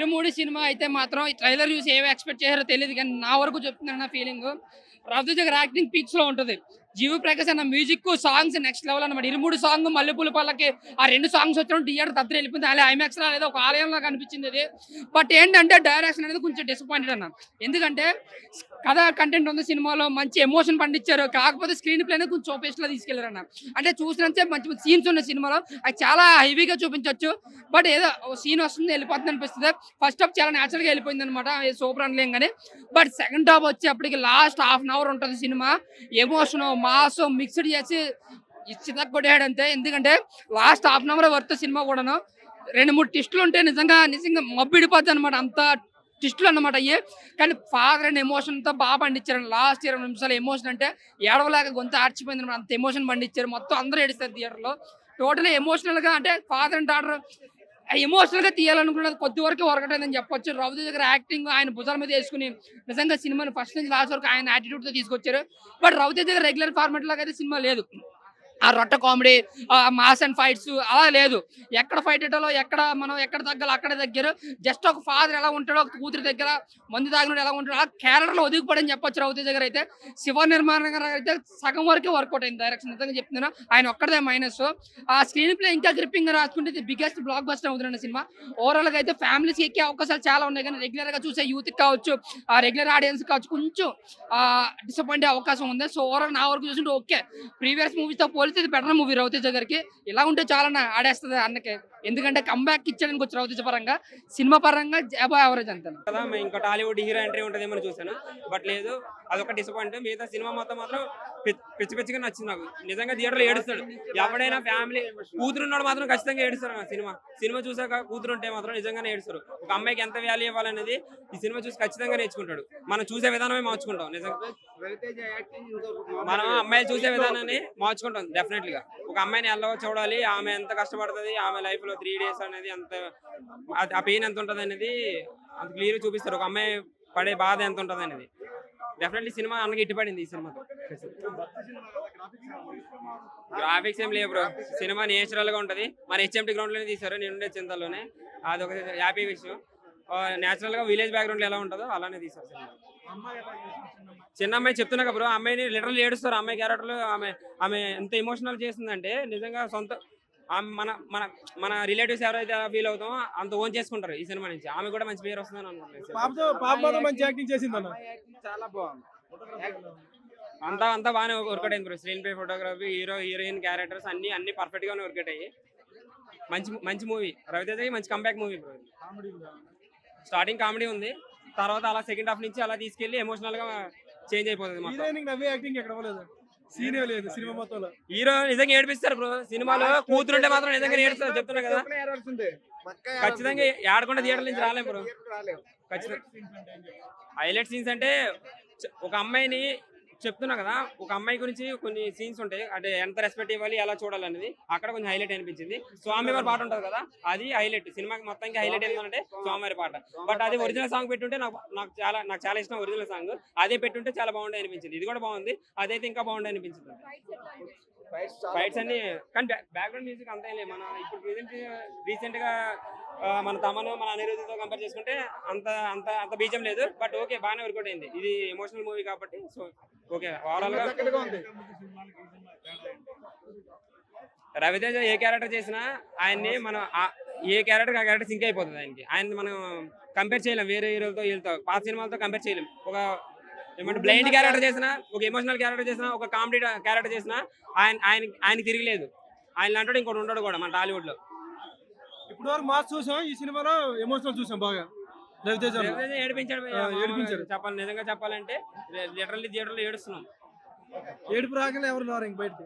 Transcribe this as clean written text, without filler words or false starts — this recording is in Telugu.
ఇరుమూడి సినిమా అయితే మాత్రం ఈ ట్రైలర్ చూసి ఏమి ఎక్స్పెక్ట్ చేశారో తెలియదు కానీ నా వరకు చెప్తున్నాను నా ఫీలింగ్. రవితేజ గారి యాక్టింగ్ పీక్స్ లో ఉంటుంది. జీవి ప్రకాష్ అన్న మ్యూజిక్ సాంగ్స్ నెక్స్ట్ లెవెల్ అనమాట. ఇరుమూడి సాంగ్ మల్లెపూల పల్లకి ఆ 2 సాంగ్స్ వచ్చినప్పుడు థియేటర్ దత్తరి వెళ్ళిపోయింది. అలా ఐమాక్స్ లో అనేది ఒక ఆలయంలో కనిపించింది అది. బట్ ఏంటంటే డైరెక్షన్ అనేది కొంచెం డిసప్పాయింటెడ్ అన్న. ఎందుకంటే కథ కంటెంట్ ఉంది సినిమాలో, మంచి ఎమోషన్ పండించారు. కాకపోతే స్క్రీన్ ప్లే అనేది కొంచెం చోపేస్ట్ లా తీసుకెళ్లారు అన్న. అంటే చూసినంతే మంచి మంచి సీన్స్ ఉన్నాయి సినిమాలో, అది చాలా హెవీగా చూపించవచ్చు. బట్ ఏదో సీన్ వస్తుంది వెళ్ళిపోతుంది అనిపిస్తుంది. ఫస్ట్ హాఫ్ చాలా న్యాచురల్ గా వెళ్ళిపోయింది అనమాట, సూపర్ అనలేం కానీ. బట్ సెకండ్ హాఫ్ వచ్చేప్పటికి లాస్ట్ హాఫ్ అన్ అవర్ ఉంటుంది సినిమా. ఎమోషన్ మాస్ మిక్స్డ్ చేసి చితక్ కొట్టాడు అంతే. ఎందుకంటే last half an hour worth సినిమా కూడాను. 2-3 టిస్టులు ఉంటే నిజంగా మబ్బిడిపోద్ది అనమాట, అంత టిస్టులు అనమాట అయ్యి. కానీ ఫాదర్ అండ్ ఎమోషన్తో బాగా పండించారు. లాస్ట్ 20 నిమిషాలు ఎమోషన్ అంటే ఏడవలాగా గొంతు ఆర్చిపోయింది అనమాట, అంత ఎమోషన్ పండించారు. మొత్తం అందరూ ఏడుస్తారు థియేటర్లో. టోటల్ ఎమోషనల్ గా అంటే ఫాదర్ అండ్ డాటర్ ఎమోషనల్ గా తీయాలనుకున్నది కొద్ది వరకు వర్కటైందని చెప్పొచ్చు. రవితేజ దగ్గర యాక్టింగ్ ఆయన భుజాల మీద వేసుకుని నిజంగా సినిమాని ఫస్ట్ నుంచి లాస్ట్ వరకు ఆయన యాటిట్యూడ్ తో తీసుకొచ్చారు. బట్ రవితేజ దగ్గర రెగ్యులర్ ఫార్మాట్ లాగా అయితే సినిమా లేదు. ఆ రొట్ట కామెడీ, మాస్ అండ్ ఫైట్స్ అలా లేదు. ఎక్కడ ఫైట్ ఇటాలో ఎక్కడ తగ్గాలో అక్కడ దగ్గర. జస్ట్ ఒక ఫాదర్ ఎలా ఉంటాడో, ఒక కూతురి దగ్గర మందు తాగినోడు ఎలా ఉంటాడో ఆ క్యారెక్టర్ లో ఒదిగిపోడని చెప్పొచ్చు రవితేజ దగ్గర అయితే. శివ నిర్మాణ గారు అయితే సగం వరకే వర్కౌట్ అయింది డైరెక్షన్, నిజంగా చెప్తున్నాను. ఆయన ఒక్కడే మైనస్. ఆ స్క్రీన్ ప్లే ఇంకా గ్రిప్పింగ్ గా రాసుకుంటే ఇది బిగ్గెస్ట్ బ్లాక్ బస్టర్ అవుతుంది సినిమా. ఓవరాల్ గా అయితే ఫ్యామిలీస్ ఎక్కే అవకాశాలు చాలా ఉన్నాయి, కానీ రెగ్యులర్ గా చూసే యూత్ కావచ్చు, ఆ రెగ్యులర్ ఆడియన్స్ కావచ్చు, కొంచెం డిసప్పాయింట్ అవకాశం ఉంది. సో ఓవరాల్ నా వరకు చూసుకుంటే ఓకే. ప్రీవియస్ మూవీస్ తో పోలిస్తే ఇది బెటర్ మూవీ రవితేజ గారికి. ఇలా ఉంటే చాలా ఆడేస్తుంది అన్నకి. ఎందుకంటే కంబ్యాక్ ఇచ్చాడానికి వచ్చి రవితేజ పరంగా, సినిమా పరంగా అబౌవ్ యావరేజ్ అంతే కదా. ఇంకా టాలీవుడ్ హీరో ఎంట్రీ ఉంటుందేమో చూసాను, బట్ లేదు, అదొక డిసప్పాయింట్. మిగతా సినిమా మొత్తం మాత్రం పిచ్చి పిచ్చిగా నచ్చింది నాకు. నిజంగా థియేటర్లో ఏడుస్తాడు. ఎవడైనా ఫ్యామిలీ కూతురున్నాడు మాత్రం ఖచ్చితంగా ఏడుస్తారు. సినిమా చూసాక కూతురు ఉంటే మాత్రం నిజంగానే ఏడుస్తారు. ఒక అమ్మాయికి ఎంత వాల్యూ ఇవ్వాలనేది ఈ సినిమా చూసి ఖచ్చితంగా నేర్చుకుంటాడు. మనం చూసే విధానమే మార్చుకుంటాం. నిజంగా మనం అమ్మాయిలు చూసే విధానాన్ని మార్చుకుంటాం డెఫినెట్లీ గా. ఒక అమ్మాయిని ఎలా చూడాలి, ఆమె ఎంత కష్టపడుతుంది, ఆమె లైఫ్ లో 3 days అనేది అంత ఆ పెయిన్ ఎంత ఉంటుంది అనేది అంత క్లియర్ చూపిస్తారు. ఒక అమ్మాయి పడే బాధ ఎంత ఉంటుంది అనేది. డెఫినెట్లీ సినిమా అన్నకి ఇట్టుపడింది ఈ సినిమాతో. గ్రాఫిక్స్ ఏం లేవు బ్రో, సినిమా నేచురల్ గా ఉంటది. మన HMT గ్రౌండ్ లోనే తీసారు, నేను ఉండే చింతల్లోనే. అదొక హ్యాపీ విషయం. నేచురల్ గా విలేజ్ బ్యాక్గ్రౌండ్ ఎలా ఉంటుందో అలానే తీసారు సినిమా. చిన్న అమ్మాయి చెప్తున్నా బ్రో, అమ్మాయిని లిటరల్ ఏడుస్తారు. అమ్మాయి క్యారెక్టర్లు ఆమె ఎంత ఎమోషనల్ చేస్తుందంటే నిజంగా సొంత మన మన మన రిలేటివ్స్ ఎవరైతే ఫీల్ అవుతామో అంత ఓన్ చేసుకుంటారు ఈ సినిమా నుంచి. ఆమె కూడా మంచి పేరు వస్తుందని అనుకుంటున్నాను. చాలా బాగుంది, అంతా బాగానే వర్కౌట్ అయింది bro. Screen play, photography, hero heroine characters అన్ని పర్ఫెక్ట్ గానే వర్కౌట్ అయ్యి మంచి మూవీ. రవితేజకి మంచి comeback movie bro. Starting comedy ఉంది, తర్వాత అలా సెకండ్ హాఫ్ నుంచి అలా తీసుకెళ్లి ఎమోషనల్ గా చేంజ్ అయిపోతుంది మొత్తం. హీరో నిజంగా ఏడిపిస్తారు బ్రో. సినిమాలో కూతురుంటే మాత్రం నిజంగా ఏడుస్తారు, చెప్తున్నా కదా. ఖచ్చితంగా ఏడకుండా థియేటర్ నుంచి రాలేం బ్రో. ఖచ్చితంగా హైలైట్ సీన్స్ అంటే ఒక అమ్మాయిని చెప్తున్నా కదా, ఒక అమ్మాయి గురించి కొన్ని సీన్స్ ఉంటాయి, అంటే ఎంత రెస్పెక్ట్ ఇవ్వాలి, ఎలా చూడాలనేది అక్కడ కొంచెం హైలైట్ అనిపించింది. స్వామివారి పాట ఉంటుంది కదా, అది హైలైట్. సినిమాకి మొత్తానికి హైలైట్ ఏంటంటే స్వామివారి పాట. బట్ అది ఒరిజినల్ సాంగ్ పెట్టుంటే నాకు చాలా ఇష్టం. ఒరిజినల్ సాంగ్ అదే పెట్టుంటే చాలా బాగుండే అనిపించింది. ఇది కూడా బాగుంది, అదైతే ఇంకా బాగుండే అనిపించింది. ఫైట్స్ అన్ని కానీ బ్యాక్గ్రౌండ్ మ్యూజిక్ అంతా లేదు. మన ఇప్పుడు రీసెంట్ గా మన తమను మన అనిరుద్ధితో కంపేర్ చేసుకుంటే అంత బీజం లేదు. బట్ ఓకే, బాగానే వర్కౌట్ అయింది. ఇది ఎమోషనల్ మూవీ కాబట్టి సో ఓకే. ఓవరాల్ గా రవితేజ ఏ క్యారెక్టర్ చేసినా ఆయన్ని మనం ఏ క్యారెక్టర్ ఆ క్యారెక్టర్ సింక్ అయిపోతుంది ఆయనకి. ఆయన మనం కంపేర్ చేయలేం వేరే హీరోలతో, వీళ్ళతో పాత సినిమాలతో కంపేర్ చేయలేం. ఒక ఏమంటే బ్లైండ్ క్యారెక్టర్ చేసినా, ఒక ఎమోషనల్ క్యారెక్టర్ చేసినా, ఒక కామెడీ క్యారెక్టర్ చేసినా ఆయనకి తిరగలేదు. ఆయన అంటాడు ఇంకోటి ఉండడు కూడా మన టాలీవుడ్ లో. ఇప్పుడు వరకు మాస్ చూసాం, ఈ సినిమాలో ఎమోషనల్ చూసాం బాగా. రవితేజ ఏడిపించాడు చెప్పాలి. నిజంగా చెప్పాలంటే లిటరల్లీ థియేటర్లో ఏడుస్తున్నాం. ఏడుపు రాకనే ఎవరు రారు ఇంక బయటకు.